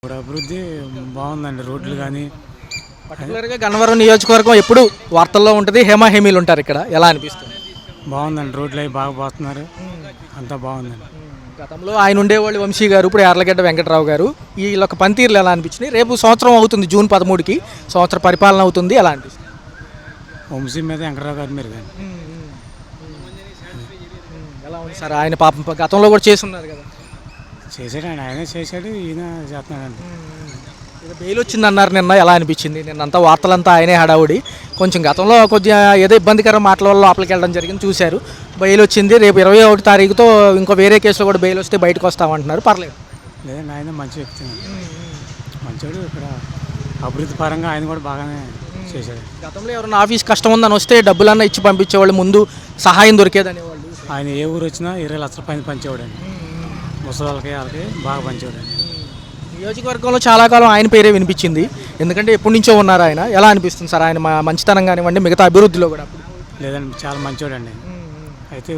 ఇప్పుడు అభివృద్ధి బాగుందండి. రోడ్లు కానీ పర్టికులర్గా గన్నవరం నియోజకవర్గం ఎప్పుడు వార్తల్లో ఉంటుంది, హేమీలు ఉంటారు ఇక్కడ. ఎలా అనిపిస్తుంది? బాగుందండి. రోడ్లు అవి బాగా పోతున్నారు. అంతా బాగుందండి. గతంలో ఆయన ఉండేవాళ్ళు వంశీ గారు, ఇప్పుడు యార్లగడ్డ వెంకటరావు గారు. వీళ్ళొక పనితీరులు ఎలా అనిపించినాయి? రేపు సంవత్సరం అవుతుంది, జూన్ 13కి సంవత్సరం పరిపాలన అవుతుంది. ఎలా అనిపిస్తుంది? వంశీ మీద వెంకటరావు గారి మీద కానీ ఎలా ఉంది సార్? ఆయన పాపం గతంలో కూడా చేసి ఉన్నారు కదా. చేశాడండి. ఆయనే చేశాడు, ఈయన చేస్తున్నాడండి. ఏదో బెయిల్ వచ్చింది అన్నారు నిన్న. ఎలా అనిపించింది? నిన్నంతా వార్తలంతా ఆయనే హడావుడి. కొంచెం గతంలో కొద్దిగా ఏదో ఇబ్బందికర మాటల వల్ల లోపలికి వెళ్ళడం జరిగింది, చూశారు. బెయిల్ వచ్చింది. రేపు 21 తారీఖుతో ఇంకో వేరే కేసులో కూడా బెయిల్ వస్తే బయటకు వస్తామంటున్నారు. పర్లేదు లేదండి, ఆయన మంచి వ్యక్తి, మంచోడు. ఇక్కడ అభివృద్ధి పరంగా ఆయన కూడా బాగానే చేశాడు. గతంలో ఎవరైనా ఆఫీస్ కష్టం ఉందని వస్తే డబ్బులన్నా ఇచ్చి పంపించేవాళ్ళు, ముందు సహాయం దొరికేదనేవాళ్ళు. ఆయన ఏ ఊరు వచ్చినా 20 లక్షల పైన పంచేవాడండి. ముసలి వాళ్ళకి బాగా పంచేవాడండి. నియోజకవర్గంలో చాలా కాలం ఆయన పేరే వినిపించింది, ఎందుకంటే ఎప్పటి నుంచో ఉన్నారు ఆయన. ఎలా అనిపిస్తుంది సార్ ఆయన మంచితనం కానివ్వండి, మిగతా అభివృద్ధిలో కూడా? లేదండి, చాలా మంచోడండి. అయితే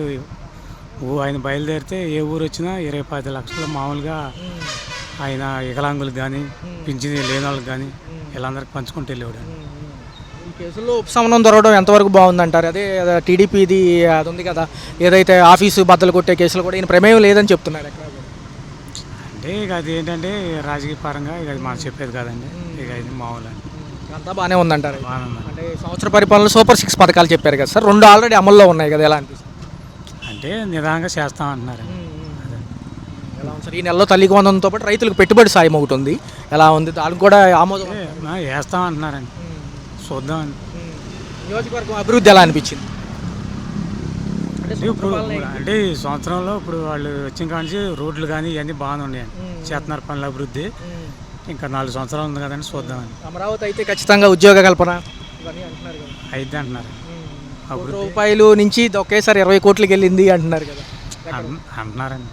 ఆయన బయలుదేరితే ఏ ఊరు వచ్చినా 20-10 లక్షలు మామూలుగా ఆయన వికలాంగులకు కానీ పింఛన్ లేని వాళ్ళకి కానీ వీళ్ళందరికీ పంచుకుంటూ వెళ్ళేవాడు. ఈ కేసుల్లో ఉపశమనం దొరకడం ఎంతవరకు బాగుందంటారు? అదే టీడీపీది అది ఉంది కదా, ఏదైతే ఆఫీసు బద్దలు కొట్టే కేసులు కూడా ఈయన ప్రమేయం లేదని చెప్తున్నారు ఎక్కడ. అంటే ఇక అది ఏంటంటే రాజకీయ పరంగా ఇక అది మనం చెప్పేది కాదండి. ఇక ఇది మామూలు అండి. అంతా బాగానే ఉందంటారు. బాగానే ఉంది. అంటే సంవత్సర పరిపాలనలో సూపర్ 6 పథకాలు చెప్పారు కదా సార్, 2 ఆల్రెడీ అమల్లో ఉన్నాయి కదా. ఎలా అనిపిస్తుంది? అంటే నిదానంగా చేస్తామంటున్నారు. ఎలా ఉంది సార్? ఈ నెలలో తల్లికి వందనంతో పాటు రైతులకు పెట్టుబడి సాయం ఒకటి ఉంది. ఎలా ఉంది? దానికి కూడా ఆమోదం వేస్తామంటున్నారండి. చూద్దామండి. నియోజకవర్గం అభివృద్ధి ఎలా అనిపించింది? అంటే ఈ సంవత్సరంలో ఇప్పుడు వాళ్ళు వచ్చిన కానించి రోడ్లు కానీ ఇవన్నీ బాగానే ఉన్నాయండి. చేతనార పనుల అభివృద్ధి ఇంకా 4 సంవత్సరాలు ఉంది కదండి, చూద్దామని. అమరావతి అయితే ఖచ్చితంగా ఉద్యోగ కల్పన అయితే అంటున్నారు. రూపాయలు నుంచి ఒకేసారి 20 కోట్లకి వెళ్ళింది అంటున్నారు కదా, అంటున్నారండి.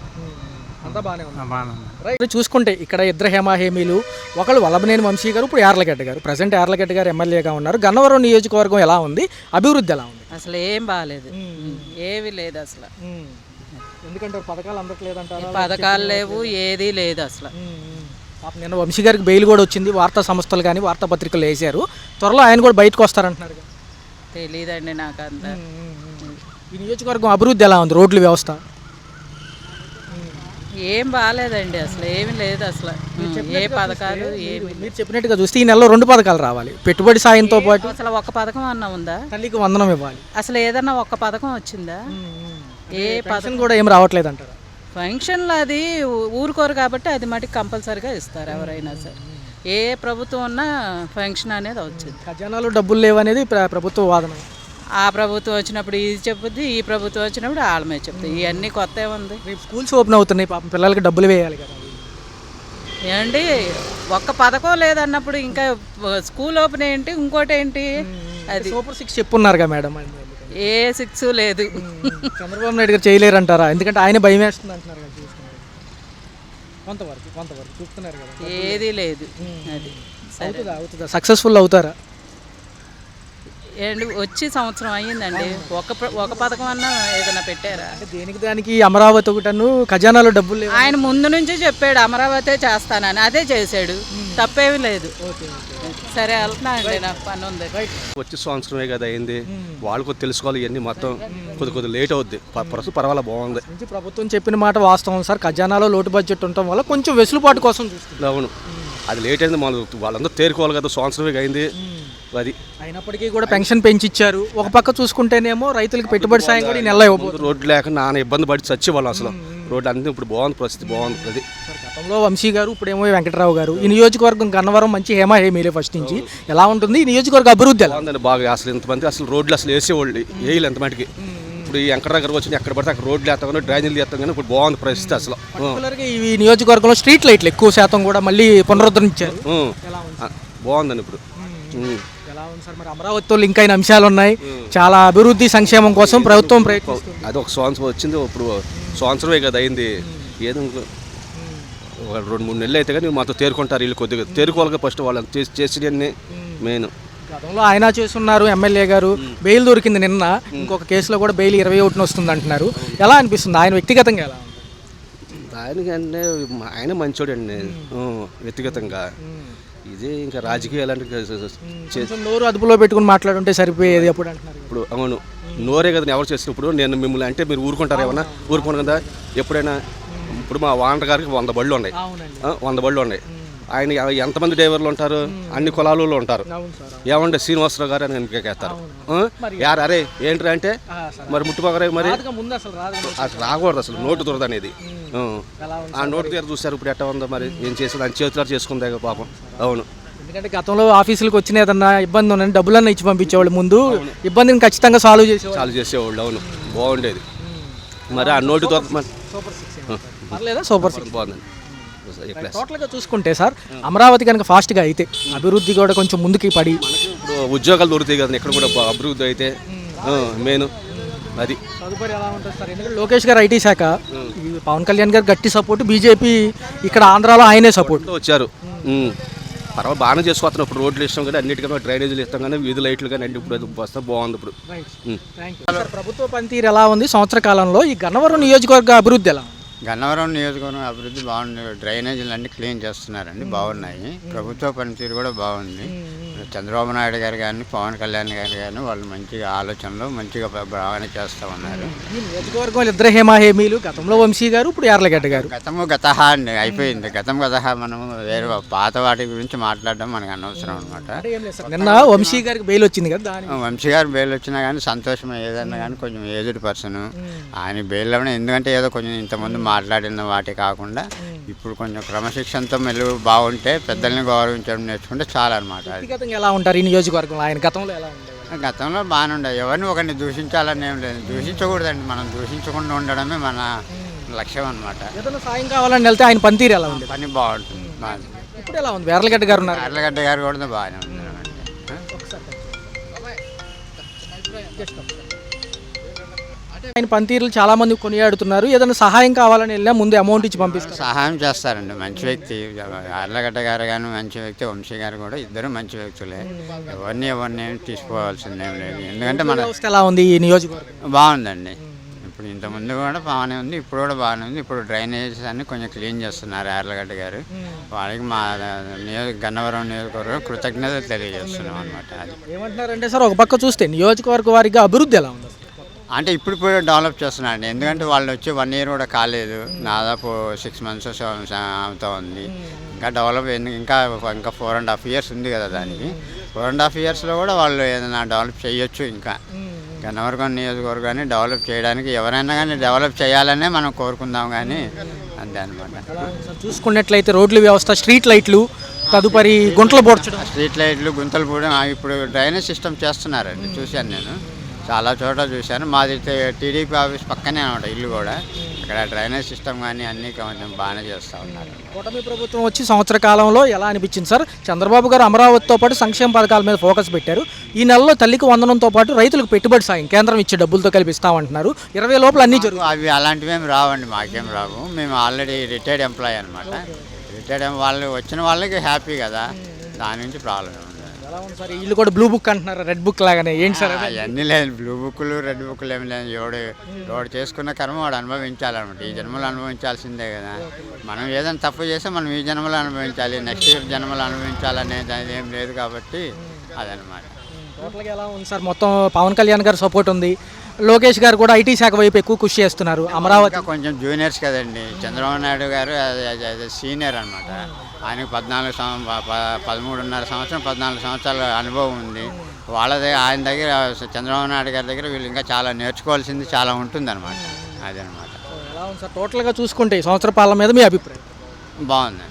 అంతా బాగానే ఉంది. బాగానే ఉంది. రైట్. చూసుకుంటే ఇక్కడ ఇద్దరు హేమీలు, ఒకళ్ళు వల్లభనేని వంశీ గారు, ఇప్పుడు యార్లగడ్డ గారు. ప్రజెంట్ యార్లగడ్డ గారు ఎమ్మెల్యేగా ఉన్నారు. గన్నవరం నియోజకవర్గం ఎలా ఉంది? అభివృద్ధి ఎలా ఉంది? అసలు ఏం బాగాలేదు, ఏవి లేదు అసలు. ఎందుకంటే పథకాలు అందట్లేదంటారు. పథకాలు లేవు, ఏది లేదు అసలు. నిన్న వంశీ గారికి బెయిల్ కూడా వచ్చింది. వార్తా సంస్థలు కానీ వార్తాపత్రికలు వేశారు. త్వరలో ఆయన కూడా బయటకు వస్తారంటున్నారు. తెలీదండి నాకు అంత. ఈ నియోజకవర్గం అభివృద్ధి ఎలా ఉంది? రోడ్ల వ్యవస్థ ఏం బాగాలేదండి, అసలు ఏమి లేదు అసలు. ఏ పథకాలు ఏమి. మీరు చెప్పినట్టుగా చూస్తే ఈ నెలలో 2 పథకాలు రావాలి, పెట్టుబడి సాయంతో పాటు. అసలు ఒక్క పథకం అన్నా ఉందా? తల్లికి వందనం ఇవ్వాలి. అసలు ఏదన్నా ఒక్క పథకం వచ్చిందా? ఏ పథకం కూడా ఏం రావట్లేదు అంటారు. ఫంక్షన్లు అది ఊరుకోరు కాబట్టి అది మటుకు కంపల్సరీగా ఇస్తారు ఎవరైనా సరే. ఏ ప్రభుత్వం ఉన్నా ఫంక్షన్ అనేది వచ్చింది. ఖజానాలో డబ్బులు లేవనేది ప్రభుత్వ వాదన. ఆ ప్రభుత్వం వచ్చినప్పుడు ఇది చెప్పుద్ది, ఈ ప్రభుత్వం వచ్చినప్పుడు ఆళ్ళమే చెప్తుంది. ఇవన్నీ కొత్త ఏముంది? రేపు స్కూల్స్ ఓపెన్ అవుతున్నాయి, పాపం పిల్లలకి డబ్బులు వేయాలి కదా. ఏమండి, ఒక్క పథకం లేదన్నప్పుడు ఇంకా స్కూల్ ఓపెన్ ఏంటి, ఇంకోటి ఏంటి? అది సూపర్ 6 చెప్పున్నారుగా మేడం. ఏ 6 లేదు. చంద్రబాబు నాయుడు గారు చేయలేరంటారా? ఎందుకంటే ఆయన భయం వేస్తుంది అంటున్నారు కదా. కొంతవరకు చూస్తున్నారు కదా. ఏది లేదు. అది అవుతుందా? సక్సెస్ఫుల్ అవుతారా? ఏంటి, వచ్చి సంవత్సరం అయ్యిందండి, ఒక పథకం అన్నా ఏదైనా పెట్టారా? దానికి అమరావతి ఒకటను ఖజానాలో డబ్బులు లేవు. ఆయన ముందు నుంచి చెప్పాడు అమరావతి చేస్తానని, అదే చేశాడు, తప్పేమీ లేదు. సరే వెళ్తున్నా అండి, నాకు పని ఉంది. వచ్చి సంవత్సరమే కదా అయింది, వాళ్ళకు తెలుసుకోవాలి ఇవన్నీ. మొత్తం కొద్ది లేట్ అవుద్ది. ప్రస్తుతం పర్వాలేదు, బాగుంది. ప్రభుత్వం చెప్పిన మాట వాస్తవం సార్. ఖజానాలో లోటు బడ్జెట్ ఉండటం వల్ల కొంచెం వెసులుబాటు కోసం చూస్తుంది. అవును, అది లేట్ అయింది. వాళ్ళందరూ తేరుకోవాలి కదా, సంవత్సరమే అయింది. అది అయినప్పటికీ కూడా పెన్షన్ పెంచిచ్చారు. ఒక పక్క చూసుకుంటేనేమో రైతులకు పెట్టుబడి సాయం కూడా నెల ఇవ్వబోతుంది. రోడ్లు లేక నాన్న ఇబ్బంది పడి చచ్చేవాళ్ళు అసలు. రోడ్లు అన్నీ ఇప్పుడు బాగుంది, పరిస్థితి బాగుంది. అది గతంలో వంశీ గారు, ఇప్పుడేమో వెంకటరావు గారు. ఈ నియోజకవర్గం గన్నవరం మంచి హేమీలే ఫస్ట్ నుంచి. ఎలా ఉంటుంది ఈ నియోజకవర్గ అభివృద్ధి? ఎలా ఉందండి, బాగా. అసలు ఇంతమంది అసలు రోడ్లు అసలు వేసేవాళ్ళు వేయలు ఎంత మటుకి. ఇప్పుడు ఈ వెంకటరావు వచ్చిన ఎక్కడ పడితే అక్కడ రోడ్లు వేస్తాం కానీ, డ్రైనేజీలు వేస్తాం కానీ ఇప్పుడు బాగుంది పరిస్థితి అసలు. ఈ నియోజకవర్గంలో స్ట్రీట్ లైట్లు ఎక్కువ శాతం కూడా మళ్ళీ పునరుద్ధరించారు. బాగుందండి ఇప్పుడు. ఎలా ఉంది సార్? మరి అమరావతితో లింక్ అయిన అంశాలు ఉన్నాయి. చాలా అభివృద్ధి సంక్షేమం కోసం ప్రభుత్వం ప్రయత్నిస్తుంది. అది ఒక సంవత్సరం వచ్చింది, ఇప్పుడు సంవత్సరమే కదా అయింది. ఏదో 2-3 నెలలు అయితే కానీ మాతో తేరుకుంటారు వీళ్ళు. కొద్దిగా తేరుకోవాలి ఫస్ట్, వాళ్ళు చేసినవన్నీ మెయిన్. గతంలో ఆయన చేస్తున్నారు ఎమ్మెల్యే గారు. బెయిల్ దొరికింది నిన్న. ఇంకొక కేసులో కూడా బెయిల్ 21 వస్తుంది అంటున్నారు. ఎలా అనిపిస్తుంది ఆయన వ్యక్తిగతంగా? ఎలా ఉంది ఆయనకంటే ఆయన మంచోడండి వ్యక్తిగతంగా. ఇది ఇంకా రాజకీయాలు అంటే కొంచెం నోరు అదుపులో పెట్టుకుని మాట్లాడుంటే సరిపోయేది అప్పుడు అంటున్నారు. ఇప్పుడు అవును నోరే కదా ఎవరు చేసినప్పుడు నేను మిమ్మల్ని అంటే మీరు ఊరుకుంటారు ఏమన్నా ఊరుకోను కదా. ఎప్పుడైనా ఇప్పుడు మా వాంటర్ గారికి 100 బళ్ళు ఉన్నాయి, 100 బళ్ళు ఉన్నాయి. ఆయన ఎంతమంది డ్రైవర్లు ఉంటారు, అన్ని కులాలలో ఉంటారు. ఏమంటే శ్రీనివాసరావు గారు అని ఎన్నికేస్తారు. యారు అరే ఏంటంటే అంటే మరి ముట్టుపక్కరే మరి అసలు రాకూడదు, అసలు నోటు దురద అనేది. ఆ నోటు దగ్గర చూస్తారు ఇప్పుడు ఎట్లా ఉందో మరి ఏం చేసి దాని చేతులు చేసుకుందే పాపం. అవును, ఎందుకంటే గతంలో ఆఫీసులకు వచ్చిన ఏదన్నా ఇబ్బంది ఉందని డబ్బులన్నా ఇచ్చి పంపించేవాళ్ళు, ముందు ఇబ్బందిని ఖచ్చితంగా సాల్వ్ చేసేవాళ్ళు. అవును, బాగుండేది. మరి ఆ నోటు దురద సూపర్ సిక్స్ బాగుందండి. టోటల్గా చూసుకుంటే సార్ అమరావతి కనుక ఫాస్ట్గా అయితే అభివృద్ధి కూడా కొంచెం ముందుకి పడి ఇప్పుడు ఉద్యోగాలు దొరుకుతాయి కదా ఇక్కడ కూడా అభివృద్ధి అయితే మెయిన్ అది. తదుపరి ఎలా ఉంటుంది సార్? ఎందుకంటే లోకేష్ గారు ఐటీ శాఖ, పవన్ కళ్యాణ్ గారు గట్టి సపోర్ట్, బీజేపీ ఇక్కడ ఆంధ్రాలో ఆయనే సపోర్ట్ వచ్చారు. పర్వాలేదు బాగానే చేసుకోవచ్చు. ఇప్పుడు రోడ్లు ఇస్తాం కానీ అన్నిటికన్నా డ్రైనేజీలు ఇస్తాం కానీ వీధి లైట్లు కానీ అన్ని ఇప్పుడు వస్తే బాగుంది. ఇప్పుడు ప్రభుత్వ పనితీరు ఎలా ఉంది సంవత్సర కాలంలో? ఈ గన్నవరం నియోజకవర్గ అభివృద్ధి ఎలా ఉంది? గన్నవరం నియోజకవర్గం అభివృద్ధి బాగుంది. డ్రైనేజీలు అన్నీ క్లీన్ చేస్తున్నారండి, బాగున్నాయి. ప్రభుత్వ పనితీరు కూడా బాగుంది. చంద్రబాబు నాయుడు గారు కానీ పవన్ కళ్యాణ్ గారు కానీ వాళ్ళు మంచిగా ఆలోచనలు మంచిగా బాగానే చేస్తూ ఉన్నారు. ఈ నియోజకవర్గం ఇద్దరు హేమాహేమీలు, గతంలో వంశీ గారు, ఇప్పుడు యార్లగడ్డ గారు. గతము గతహ అండి, అయిపోయింది. గతహ మనం వేరే పాత వాటి గురించి మాట్లాడడం మనకు అనవసరం అనమాట. నిన్న వంశీ గారికి బెయిల్ వచ్చింది కదా, వంశీ గారు బెయిల్ వచ్చినా కానీ సంతోషం. ఏదన్నా కానీ కొంచెం ఏజ్డ్ పర్సన్ ఆయన బెయిల్ అవ్వడం, ఎందుకంటే ఏదో కొంచెం ఇంతకుముందు మాట్లాడిన వాటి కాకుండా ఇప్పుడు కొంచెం క్రమశిక్షణతో మెలుగు బాగుంటే పెద్దల్ని గౌరవించడం నేర్చుకుంటే చాలా అనమాట. ఎలా ఉంటారు ఈ నియోజకవర్గంలో? ఆయన గతంలో ఎలా ఉండేది? గతంలో బాగానే ఉండేది. ఎవరిని ఒకరిని దూషించాలని ఏం లేదు, దూషించకూడదండి. మనం దూషించకుండా ఉండడమే మన లక్ష్యం అనమాట. ఏదైనా సాయం కావాలని వెళ్తే ఆయన పనితీరు ఎలా ఉంది? పని బాగుంటుంది. ఇప్పుడు ఎలా ఉంది? యార్లగడ్డ గారు ఉన్నారు, యార్లగడ్డ గారు కూడా బాగానే ఉంది. ఆయన పనితీరులు చాలా మంది కొనియాడుతున్నారు. ఏదైనా సహాయం కావాలని వెళ్ళినా ముందు అమౌంట్ ఇచ్చి పంపిస్తారు, సహాయం చేస్తారండి. మంచి వ్యక్తి యార్లగడ్డ గారు కానీ మంచి వ్యక్తి, వంశీ గారు కూడా ఇద్దరు మంచి వ్యక్తులే. ఎవరిని తీసుకోవాల్సిందేం లేదు. ఎందుకంటే మన ఎలా ఉంది ఈ నియోజకవర్గం? బాగుందండి. ఇప్పుడు ఇంతకుముందు కూడా బాగానే ఉంది, ఇప్పుడు కూడా బాగానే ఉంది. ఇప్పుడు డ్రైనేజెస్ అన్ని కొంచెం క్లీన్ చేస్తున్నారు యార్లగడ్డ గారు. వాళ్ళకి మా గన్నవరం నియోజకవర్గం కృతజ్ఞతలు తెలియజేస్తున్నాం అనమాట. అది ఏమంటున్నారంటే సార్, ఒక పక్క చూస్తే నియోజకవర్గ వారిగా అభివృద్ధి ఎలా ఉంది అంటే ఇప్పుడు డెవలప్ చేస్తున్నారండి. ఎందుకంటే వాళ్ళు వచ్చి 1 year కూడా కాలేదు, దాదాపు 6 months అవుతూ ఉంది. ఇంకా డెవలప్ ఇంకా 4.5 years ఉంది కదా దానికి. 4.5 yearsలో కూడా వాళ్ళు ఏదైనా డెవలప్ చేయొచ్చు. ఇంకా గన్నవరం నియోజకవర్గాన్ని డెవలప్ చేయడానికి ఎవరైనా కానీ డెవలప్ చేయాలనే మనం కోరుకుందాం, కానీ అంతే అనమాట. చూసుకున్నట్లయితే రోడ్ల వ్యవస్థ, స్ట్రీట్ లైట్లు, తదుపరి గుంటలు పోడ్చడం, స్ట్రీట్ లైట్లు గుంతలు పోవడం, ఇప్పుడు డ్రైనేజ్ సిస్టమ్ చేస్తున్నారండి. చూశాను నేను, చాలా చోట్ల చూశాను. మాది టీడీపీ ఆఫీస్ పక్కనే అనమాట ఇల్లు కూడా. ఇక్కడ డ్రైనేజ్ సిస్టమ్ కానీ అన్నీ కొంచెం బాగానే చేస్తూ ఉన్నారు. కూటమి ప్రభుత్వం వచ్చి సంవత్సర కాలంలో ఎలా అనిపించింది సార్? చంద్రబాబు గారు అమరావతితో పాటు సంక్షేమ పథకాల మీద ఫోకస్ పెట్టారు. ఈ నెలలో తల్లికి వందనంతో పాటు రైతులకు పెట్టుబడి సాయం కేంద్రం ఇచ్చే డబ్బులతో కల్పిస్తామంటున్నారు. 20 లోపల అన్నీ జరుగుతాయి. అవి అలాంటివి ఏమి రావండి, మాకేం రావు. మేము ఆల్రెడీ రిటైర్డ్ ఎంప్లాయీ అనమాట. రిటైర్డ్ వాళ్ళు వచ్చిన వాళ్ళకి హ్యాపీ కదా, దాని నుంచి ప్రాబ్లం ఉంది. ఎలా ఉంది సార్? ఇల్లు కూడా బ్లూ బుక్ అంటున్నారు, రెడ్ బుక్ లాగానే. ఏంటి సార్ అవన్నీ లేదు, బ్లూ బుక్లు రెడ్ బుక్లు ఏమి లేదు. ఎవడు చేసుకున్న కర్మ వాడు అనుభవించాలన్నమాట. ఈ జన్మలో అనుభవించాల్సిందే కదా. మనం ఏదైనా తప్పు చేస్తే మనం ఈ జన్మలో అనుభవించాలి, నెక్స్ట్ జన్మలో అనుభవించాలనేది ఏం లేదు కాబట్టి అదనమాట. టోటల్గా ఎలా ఉంది సార్? మొత్తం పవన్ కళ్యాణ్ గారు సపోర్ట్ ఉంది, లోకేష్ గారు కూడా ఐటీ శాఖ వైపు ఎక్కువ కృషి చేస్తున్నారు. అమరావతి కొంచెం జూనియర్స్ కదండి. చంద్రబాబు నాయుడు గారు సీనియర్ అనమాట. ఆయనకు 13.5 సంవత్సరాల అనుభవం ఉంది. ఆయన దగ్గర, చంద్రబాబు నాయుడు గారి దగ్గర వీళ్ళు ఇంకా చాలా నేర్చుకోవాల్సింది చాలా ఉంటుందన్నమాట. అదనమాట. ఎలా ఉంది సార్ టోటల్గా చూసుకుంటే ఈ సంవత్సర పాలన మీద మీ అభిప్రాయం? బాగుందండి.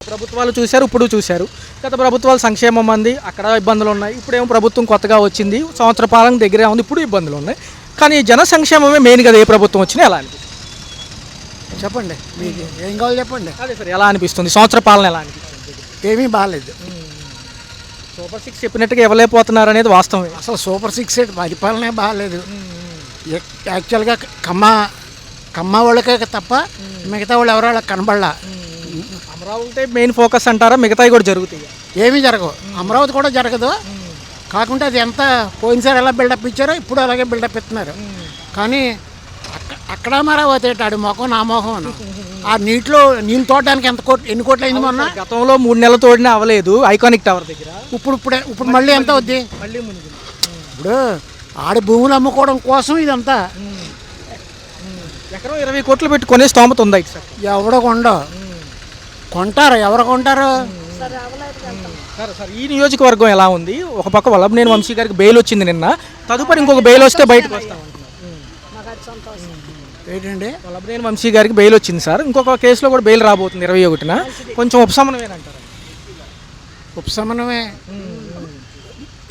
ప్రభుత్వాలు చూశారు, ఇప్పుడు చూశారు. గత ప్రభుత్వాలు సంక్షేమం అంది, అక్కడ ఇబ్బందులు ఉన్నాయి. ఇప్పుడేమో ప్రభుత్వం కొత్తగా వచ్చింది, సంవత్సర పాలన దగ్గరే ఉంది, ఇప్పుడు ఇబ్బందులు ఉన్నాయి. కానీ జన సంక్షేమమే మెయిన్ కదా. ఏ ప్రభుత్వం వచ్చినా ఎలా అనిపిస్తుంది? చెప్పండి, మీకు ఏం కావాలి చెప్పండి. అదే సార్, ఎలా అనిపిస్తుంది సంవత్సర పాలన? ఎలా అనిపిస్తుంది? ఏమీ బాగాలేదు. సూపర్ 6 చెప్పినట్టుగా ఇవ్వలేకపోతున్నారు అనేది వాస్తవమే. అసలు సూపర్ 6 పరిపాలనే బాగాలేదు. యాక్చువల్గా కమ్మ వాళ్ళకే తప్ప మిగతా వాళ్ళు ఎవరో వాళ్ళకి కనబడలా. అమరావతి మెయిన్ ఫోకస్ అంటారా? మిగతాయి కూడా జరుగుతాయి? ఏమీ జరగవు. అమరావతి కూడా జరగదు. కాకుంటే అది ఎంత పోయినసారి ఎలా బిల్డప్ ఇచ్చారో ఇప్పుడు అలాగే బిల్డప్ ఇస్తున్నారు. కానీ అక్కడ అమరావతి ఆడి మొఖం నా మొఖం ఆ నీటిలో నీళ్ళు తోడడానికి ఎన్ని కోట్లు అయింది మొన్న. గతంలో 3 నెలలు తోడినా అవ్వలేదు ఐకానిక్ టవర్ దగ్గర. ఇప్పుడు మళ్ళీ ఎంత అవుద్ది? మళ్ళీ మునిగింది. ఇప్పుడు ఆడి భూములు అమ్ముకోవడం కోసం ఇదంతా. ఎకరం 20 కోట్లు పెట్టి కొనే స్తోమత ఉందా ఇటు సార్? ఎవడ కొంటారు ఎవరు కొంటారు? సార్ ఈ నియోజకవర్గం ఎలా ఉంది? ఒక పక్క వల్లభనేని వంశీ గారికి బెయిల్ వచ్చింది నిన్న, తదుపరి ఇంకొక బెయిల్ వస్తే బయటకు వస్తాం ఏంటండి? వల్లభనేని వంశీ గారికి బెయిల్ వచ్చింది సార్, ఇంకొక కేసులో కూడా బెయిల్ రాబోతుంది 21న. కొంచెం ఉపశమనమేనంటారు. ఉపశమనమే.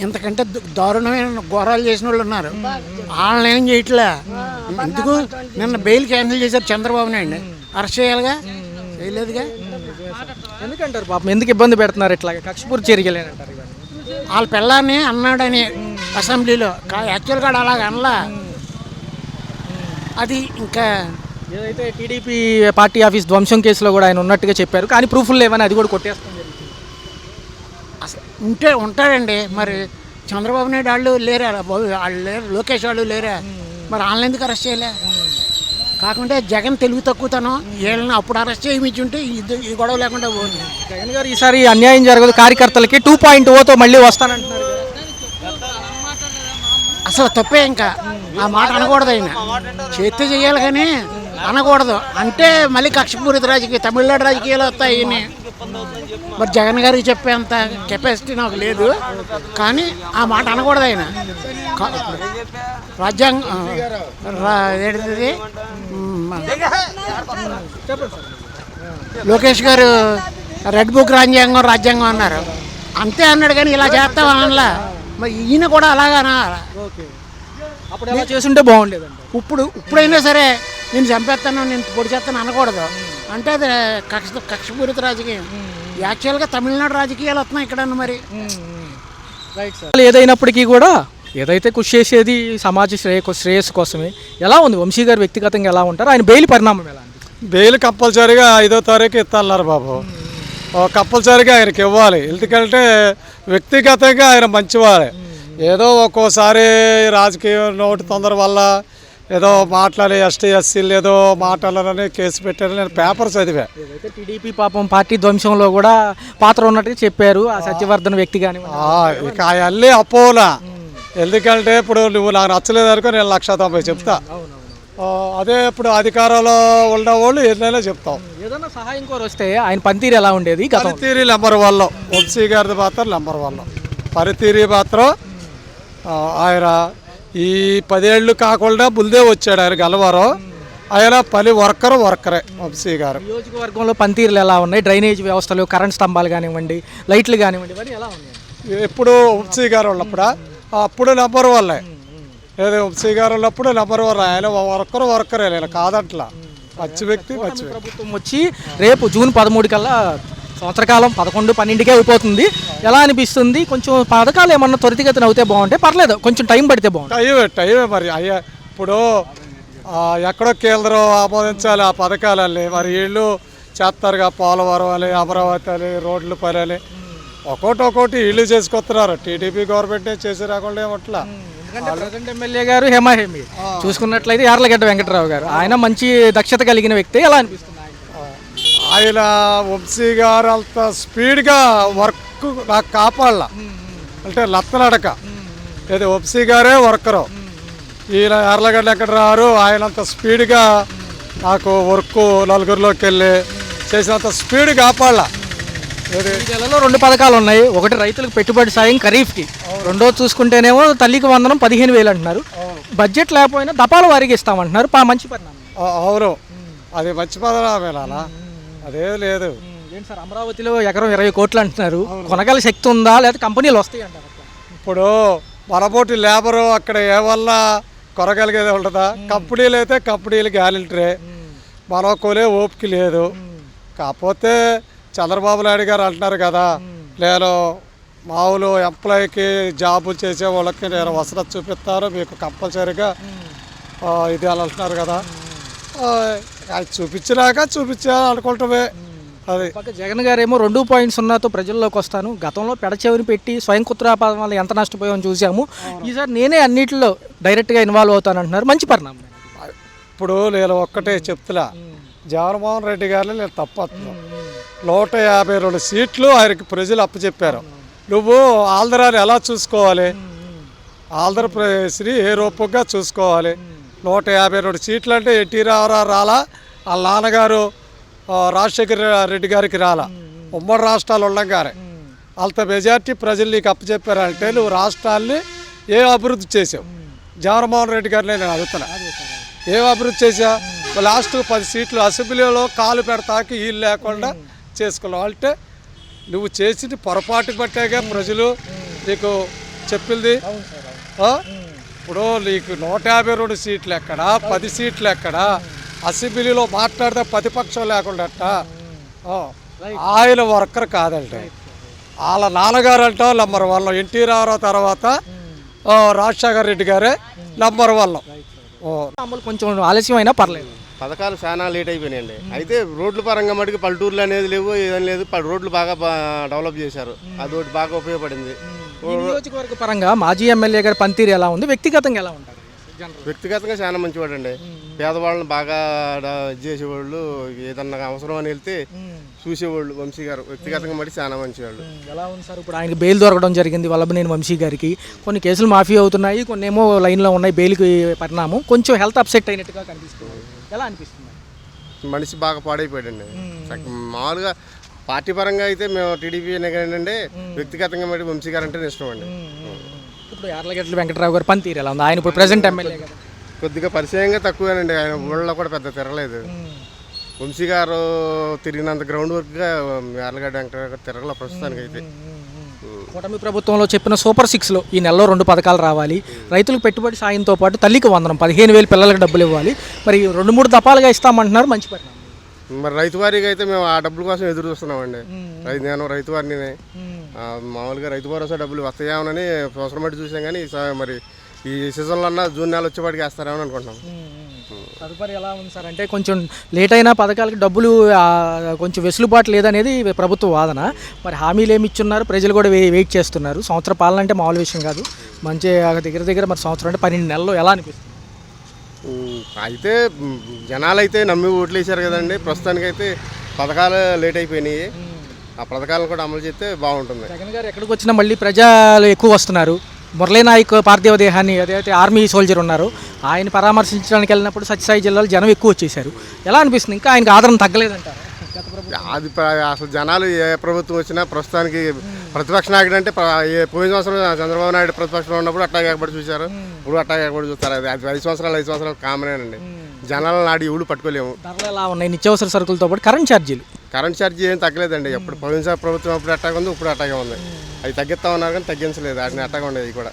ఇంతకంటే దారుణమైన ఘోరాలు చేసిన వాళ్ళు ఉన్నారు, వాళ్ళని ఏం చేయట్లే. ఎందుకు నిన్న బెయిల్ క్యాన్సిల్ చేశారు చంద్రబాబు నాయుడు, అరెస్ట్ చేయాలిగా, చేయలేదుగా. ఎందుకంటారు పాపం, ఎందుకు ఇబ్బంది పెడుతున్నారు ఇట్లా? కక్షపూర్తి చర్యలేనంటారు ఇవన్నీ. వాళ్ళ పిల్లాన్ని అన్నాడని అసెంబ్లీలో, యాక్చువల్గా అలాగ అనలా. అది ఇంకా ఏదైతే టీడీపీ పార్టీ ఆఫీస్ ధ్వంసం కేసులో కూడా ఆయన ఉన్నట్టుగా చెప్పారు, కానీ ప్రూఫ్లు లేవని అది కూడా కొట్టేస్తాం జరుగుతుంది. అసలు ఉంటాడండి. మరి చంద్రబాబు నాయుడు వాళ్ళు లేరా? వాళ్ళు లేరు, లోకేష్ వాళ్ళు లేరా? మరి వాళ్ళని ఎందుకు అరెస్ట్ చేయలే? కాకుంటే జగన్ తెలుగు తక్కువతనం, వీళ్ళని అప్పుడు అరెస్ట్ చేయించుంటే ఈ గొడవ లేకుండా పోతుంది. జగన్ గారు ఈసారి అన్యాయం జరగదు కార్యకర్తలకి 2.0తో మళ్ళీ వస్తానంటున్నారు. అసలు తప్పే, ఇంకా ఆ మాట అనకూడదు. ఆయన చేస్తే చేయాలి కానీ అనకూడదు. అంటే మళ్ళీ కక్షపూరిత రాజకీయ తమిళనాడు రాజకీయాలు వస్తాయి. మరి జగన్ గారికి చెప్పేంత కెపాసిటీ నాకు లేదు, కానీ ఆ మాట అనకూడదు. ఆయన రాజ్యాంగం ఏంటిది, లోకేష్ గారు రెడ్ బుక్ రాజ్యాంగం అన్నారు, అంతే అన్నాడు. కానీ ఇలా చేస్తామని అనలా. మరి ఈయన కూడా అలాగానా? అప్పుడు ఎలా చేస్తుంటే బాగుండేదండి. ఇప్పుడైనా సరే నేను చంపేస్తాను, నేను పొడి చేస్తాను అనకూడదు. అంటే అది కక్షపూరిత రాజకీయం. యాక్చువల్గా తమిళనాడు రాజకీయాలు వస్తున్నాయి ఇక్కడ. మరి రైట్ సార్. ఏదైనప్పటికీ కూడా ఏదైతే కృషి చేసేది సమాజ శ్రేయస్సు కోసమే. ఎలా ఉంది వంశీ గారు వ్యక్తిగతంగా ఎలా ఉంటారు? ఆయన బెయిల్ పరిణామం ఎలా? బెయిల్ కంపల్సరీగా 5వ తారీఖు ఇస్తాన్నారు బాబు, కంపల్సరీగా ఆయనకి ఇవ్వాలి. ఎందుకంటే వ్యక్తిగతంగా ఆయన మంచివాడే. ఏదో ఒక్కోసారి రాజకీయ నోటి తొందర వల్ల ఏదో మాట్లాడి ఎస్టీ ఎస్సీలు ఏదో మాట్లాడాలని కేసు పెట్టారని నేను పేపర్ చదివా. ఏదైతే టీడీపీ పాపం పార్టీ ధ్వంసంలో కూడా పాత్ర ఉన్నట్టుగా చెప్పారు ఆ సత్యవర్ధన్ వ్యక్తి. కానీ ఇక అవన్నీ అపోలా. ఎందుకంటే ఇప్పుడు నువ్వు నాకు నచ్చలేదు అనుకో, నేను 190 చెప్తా. అదే ఇప్పుడు అధికారంలో ఉన్న వాళ్ళు ఏదైనా చెప్తాం. ఏదైనా సహాయం కోరి వస్తే ఆయన పనితీరు ఎలా ఉండేది? పనితీరు నెంబర్ 1, వంశీ గారి పాత్ర నెంబర్ 1. పనితీరు మాత్రం ఆయన ఈ 10 ఏళ్ళు కాకుండా ముందే వచ్చాడు. ఆయన గలవారం, ఆయన పని వర్కరే వంశీ గారు. నియోజకవర్గంలో పనితీరులు ఎలా ఉన్నాయి? డ్రైనేజ్ వ్యవస్థలు, కరెంట్ స్తంభాలు కానివ్వండి, లైట్లు కానివ్వండి, ఇవన్నీ ఎలా ఉన్నాయి? ఎప్పుడు వంశీ గారు ఉన్నప్పుడు అప్పుడు నెంబర్ 1. ఏదో వంశీ గారు ఉన్నప్పుడు నెంబర్ 1. ఆయన వర్కరే, నేను కాదంట్లా. మంచి వ్యక్తి. ప్రభుత్వం వచ్చి రేపు జూన్ 13 కల్లా సంవత్సరకాలం 11, 12కే అయిపోతుంది. ఎలా అనిపిస్తుంది? కొంచెం పథకాలు ఏమన్నా త్వరితగతిన అవుతే బాగుంటాయి, పర్లేదు కొంచెం టైం పడితే బాగుంటుంది. టైమే మరి అయ్యా. ఇప్పుడు ఎక్కడో కేంద్రం ఆమోదించాలి ఆ పథకాలని, మరి వీళ్ళు చేస్తారుగా. పోలవరం అని, అమరావతి అని, రోడ్లు పని అని ఒక్కోటి వీళ్ళు చేసుకొస్తున్నారు. టీడీపీ గవర్నమెంటే చేసి రాకుండా ఏమట్లా. ఎందుకంటే ప్రజెంట్ ఎమ్మెల్యే గారు హేమాహేమి చూసుకున్నట్లయితే యార్లగడ్డ వెంకటరావు గారు, ఆయన మంచి దక్షత కలిగిన వ్యక్తి. ఎలా అనిపిస్తుంది? ఆయన వంశీ గారు అంత స్పీడ్గా వర్క్ నాకు కాపాడాల అంటే లత్తనడక. ఏదో వంశీ గారే వర్కరు, ఈయన యార్లగడ్డ వెంకటరావు ఆయన అంత స్పీడ్గా నాకు వర్క్ నలుగురిలోకి వెళ్ళి చేసినంత స్పీడ్ కాపాడాల. జిల్లాలో 2 పథకాలు ఉన్నాయి. ఒకటి రైతులకు పెట్టుబడి సాయం ఖరీఫ్కి, రెండోది చూసుకుంటేనేమో తల్లికి వందనం 15,000 అంటున్నారు. బడ్జెట్ లేకపోయినా దపాల వారికి ఇస్తామంటున్నారు. మంచి పరిణామం. అవును, అది మంచి పరిణామేనా? అదే లేదు. ఏంటి సార్, అమరావతిలో ఎకరం 20 కోట్లు అంటున్నారు. కొనగల శక్తి ఉందా, లేదా కంపెనీలు వస్తాయి అంటారు? ఇప్పుడు మనబోటి లేబరు అక్కడ ఏమన్నా కొనగలిగేది ఉంటుందా? కంపెనీలు అయితే కంపెనీలు గ్యారెంటీ, మనం కొనే ఓపిక లేదు. కాకపోతే చంద్రబాబు నాయుడు గారు అంటున్నారు కదా, నేను మామూలు ఎంప్లాయీకి జాబులు చేసే వాళ్ళకి నేను వసతి చూపిస్తాను, మీకు కంపల్సరీగా ఇది అని అంటున్నారు కదా. అది చూపించాలి అనుకుంటామే. అది జగన్ గారు ఏమో 2.0తో ప్రజల్లోకి వస్తాను, గతంలో పెడచెవిని పెట్టి స్వయం కుత్రాపాదం వల్ల ఎంత నష్టపోయామని చూసాము, ఈసారి నేనే అన్నింటిలో డైరెక్ట్గా ఇన్వాల్వ్ అవుతాను అంటున్నారు. మంచి పరిణామం. ఇప్పుడు నేను ఒక్కటే చెప్తున్నా, జగన్మోహన్ రెడ్డి గారిని నేను తప్పను. 152 సీట్లు ఆయనకి ప్రజలు అప్పచెప్పారు. నువ్వు ఆంధ్రాని ఎలా చూసుకోవాలి? ఆంధ్రప్రదేశ్ని ఏ రూపంగా చూసుకోవాలి? 152 సీట్లు అంటే ఎన్టీ రామారావు రాలా, వాళ్ళ నాన్నగారు రాజశేఖర రెడ్డి గారికి రాలా, ఉమ్మడి రాష్ట్రాలు ఉండగానే అంత మెజార్టీ ప్రజలు నీకు అప్పచెప్పారంటే నువ్వు రాష్ట్రాన్ని ఏం అభివృద్ధి చేసావు? జగన్మోహన్ రెడ్డి గారిని నేను అడుగుతున్నా, ఏం అభివృద్ధి చేసా? లాస్ట్ 10 సీట్లు అసెంబ్లీలో కాలు పెడతాకి వీలు లేకుండా చేసుకున్నావు. అంటే నువ్వు చేసింది పొరపాటు పట్టాగా ప్రజలు నీకు చెప్పింది. ఇప్పుడు నీకు 152 సీట్లు ఎక్కడా, 10 సీట్లు ఎక్కడా? అసెంబ్లీలో మాట్లాడితే ప్రతిపక్షం లేకుండా ఆయన వర్కర్ కాదంటే వాళ్ళ నాన్నగారు అంట నంబర్ 1, ఎన్టీ రామారావు తర్వాత రాజశేఖర రెడ్డి గారే నంబర్ 1. అమలు కొంచెం ఆలస్యమైనా పర్లేదు. పథకాలు చాలా లేట్ అయిపోయినాయండి. అయితే రోడ్ల పరంగా మటుకు పల్లెటూర్లు అనేది లేవు, ఏదని లేదు. రోడ్లు బాగా డెవలప్ చేశారు, అదొకటి బాగా ఉపయోగపడింది. ఈ నియోజకవర్గ పరంగా మాజీ ఎమ్మెల్యే గారి పనితీరు ఎలా ఉంది, వ్యక్తిగతంగా ఎలా ఉంటారు? వ్యక్తిగతంగా చాలా మంచివాడు అండి. పేదవాళ్ళని బాగా ఇది చేసేవాళ్ళు, ఏదన్నా అవసరం అని వెళ్తే చూసేవాళ్ళు. వంశీ గారు వ్యక్తిగతంగా మట్టి చాలా మంచివాళ్ళు. ఎలా ఉంది సార్? ఇప్పుడు ఆయనకి బెయిల్ దొరకడం జరిగింది వల్లభనేని వంశీ గారికి. కొన్ని కేసులు మాఫీ అవుతున్నాయి, కొన్ని ఏమో లైన్లో ఉన్నాయి. బెయిల్కి పరిణామం కొంచెం హెల్త్ అప్సెట్ అయినట్టుగా కనిపిస్తుంది. ఎలా అనిపిస్తుంది? మనిషి బాగా పాడైపోయాడండి. మామూలుగా పార్టీ పరంగా అయితే మేము టీడీపీ ఏంటంటే వ్యక్తిగతంగా మట్టి వంశీ గారు అంటే ఇష్టం అండి. ఇప్పుడు యార్లగడ్డ వెంకటరావు గారు పనితీరు ఎలా ఉంది? ఆయన ఇప్పుడు ప్రెసెంట్ ఎమ్మెల్యే కదా. కొద్దిగా పరిచయంగా తక్కువేనండి, ఆయన ఊళ్ళో కూడా పెద్ద తిరగలేదు. వంశీ గారు తిరిగినంత గ్రౌండ్ వర్క్గా యార్లగడ్డ వెంకటరావు గారు తిరగల ప్రస్తుతానికి అయితే. కూటమి ప్రభుత్వంలో చెప్పిన సూపర్ 6లో ఈ నెలలో 2 పథకాలు రావాలి, రైతులకు పెట్టుబడి సాయంతో పాటు తల్లికి వందనం 15,000 పిల్లలకు డబ్బులు ఇవ్వాలి, మరి 2-3 దఫాలుగా ఇస్తామంటున్నారు. మంచి పరిణామం. మరి రైతు వారికి అయితే మేము ఆ డబ్బుల కోసం ఎదురు చూస్తున్నామండి. నేను రైతు వారిని మామూలుగా రైతు భరోసా డబ్బులు వస్తాయేమోనని సంవత్సరం బట్టి చూసాం, కానీ మరి ఈ సీజన్లో అన్నా జూన్ నెల వచ్చేపాటికి వేస్తారేమో అనుకుంటున్నాం. తదుపరి ఎలా ఉంది సార్? అంటే కొంచెం లేట్ అయినా పథకాలకి డబ్బులు కొంచెం వెసులుబాటు లేదనేది ప్రభుత్వ వాదన. మరి హామీలు ఏమి ఇచ్చున్నారు, ప్రజలు కూడా వెయిట్ చేస్తున్నారు. సంవత్సర పాలన అంటే మామూలు విషయం కాదు. మంచి దగ్గర మరి సంవత్సరం అంటే 12 నెలలు ఎలా అనిపిస్తుంది? అయితే జనాలు అయితే నమ్మి ఓట్లు వేసారు కదండి. ప్రస్తుతానికైతే పథకాలు లేట్ అయిపోయినాయి. ఆ పథకాలను కూడా అమలు చేస్తే బాగుంటుంది. జగన్ గారు ఎక్కడికి వచ్చినా మళ్ళీ ప్రజలు ఎక్కువ వస్తున్నారు. మురళీ నాయక్ పార్థివ దేహాన్ని ఏదైతే ఆర్మీ సోల్జర్ ఉన్నారో ఆయన పరామర్శించడానికి వెళ్ళినప్పుడు సత్యసాయి జిల్లాలో జనం ఎక్కువ వచ్చేసారు. ఎలా అనిపిస్తుంది? ఇంకా ఆయనకు ఆదరణ తగ్గలేదంటారు? అది అసలు జనాలు ఏ ప్రభుత్వం వచ్చినా ప్రస్తుతానికి ప్రతిపక్ష నాయకుడు అంటే పోయిన సంవత్సరం చంద్రబాబు నాయుడు ప్రతిపక్షంలో ఉన్నప్పుడు అట్టాగే ఎక్కబడి చూశారు, ఇప్పుడు అట్టాగే ఎక్కబడి చూస్తారు. అది 5 సంవత్సరాలు కామనేనండి. జనాలను నాడి ఎవరు పట్టుకోలేము. ధరలు ఎలా ఉన్నాయి? నిత్యావసర సరుకులతో పాటు కరెంట్ ఛార్జీ ఏం తగ్గలేదండి. ఎప్పుడు పోయిన ప్రభుత్వం అప్పుడు అట్టాగే ఉంది, ఇప్పుడు అట్టాగే ఉంది. అవి తగ్గిస్తా ఉన్నారు కానీ తగ్గించలేదు. వాటిని అట్టాగా ఉండేది కూడా.